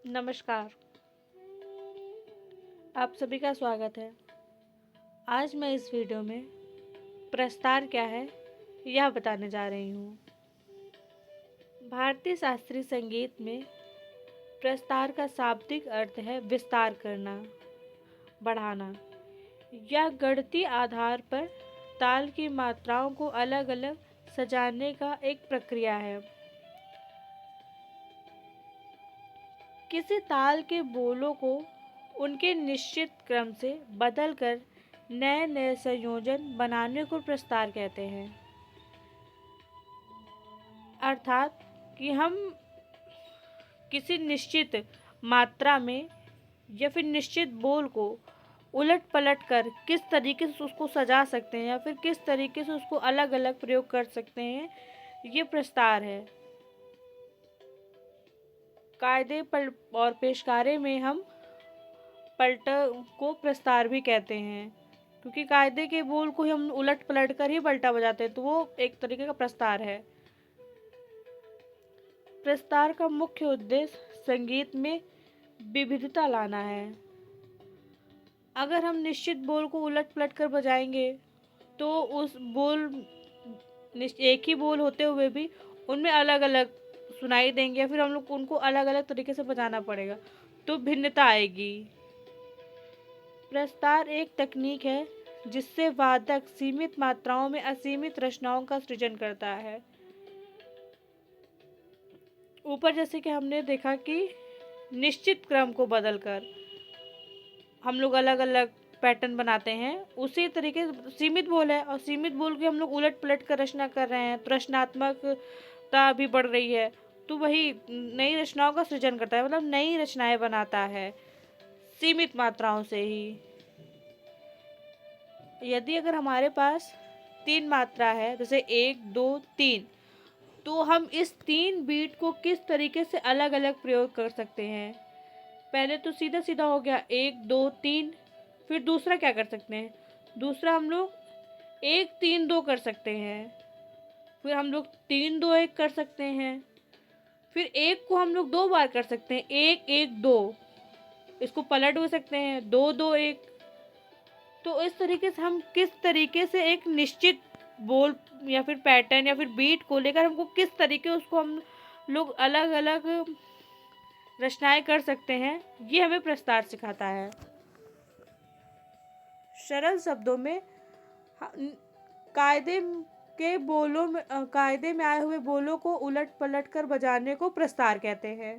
नमस्कार। आप सभी का स्वागत है। आज मैं इस वीडियो में प्रस्तार क्या है यह बताने जा रही हूँ। भारतीय शास्त्रीय संगीत में प्रस्तार का शाब्दिक अर्थ है विस्तार करना, बढ़ाना या गणितीय आधार पर ताल की मात्राओं को अलग अलग सजाने का एक प्रक्रिया है। किसी ताल के बोलों को उनके निश्चित क्रम से बदलकर नए नए संयोजन बनाने को प्रस्तार कहते हैं। अर्थात कि हम किसी निश्चित मात्रा में या फिर निश्चित बोल को उलट पलट कर किस तरीके से उसको सजा सकते हैं या फिर किस तरीके से उसको अलग अलग प्रयोग कर सकते हैं, ये प्रस्तार है। कायदे और पेशकारे में हम पलट को प्रस्तार भी कहते हैं, क्योंकि कायदे के बोल को हम उलट पलट कर ही पलटा बजाते हैं, तो वो एक तरीके का प्रस्तार है। प्रस्तार का मुख्य उद्देश्य संगीत में विविधता लाना है। अगर हम निश्चित बोल को उलट पलट कर बजाएंगे तो उस एक ही बोल होते हुए भी उनमें अलग अलग सुनाई देंगे या फिर हम लोग उनको अलग अलग तरीके से बजाना पड़ेगा, तो भिन्नता आएगी। प्रस्तार एक तकनीक है जिससे वादक सीमित मात्राओं में असीमित रचनाओं का सृजन करता है। ऊपर जैसे कि हमने देखा कि निश्चित क्रम को बदलकर हम लोग अलग अलग पैटर्न बनाते हैं, उसी तरीके सीमित बोल है और सीमित बोल के हम लोग उलट पलट कर रचना कर रहे हैं, तो रचनात्मकता भी बढ़ रही है, तो वही नई रचनाओं का सृजन करता है, मतलब नई रचनाएं बनाता है सीमित मात्राओं से ही। यदि अगर हमारे पास 3 मात्रा है, जैसे 1 2 3, तो हम इस 3 बीट को किस तरीके से अलग अलग प्रयोग कर सकते हैं। पहले तो सीधा सीधा हो गया 1 2 3, फिर दूसरा क्या कर सकते हैं, दूसरा हम लोग 1 3 2 कर सकते हैं, फिर हम लोग 3 2 1 कर सकते हैं, फिर 1 को हम लोग 2 बार कर सकते हैं, 1 1 2, इसको पलट भी सकते हैं 2 2 1। तो इस तरीके से हम किस तरीके से एक निश्चित बोल या फिर पैटर्न या फिर बीट को लेकर हमको किस तरीके उसको हम लोग अलग अलग रचनाएं कर सकते हैं, ये हमें प्रस्तार सिखाता है। सरल शब्दों में कायदे कायदे में आए हुए बोलों को उलट पलट कर बजाने को प्रस्तार कहते हैं।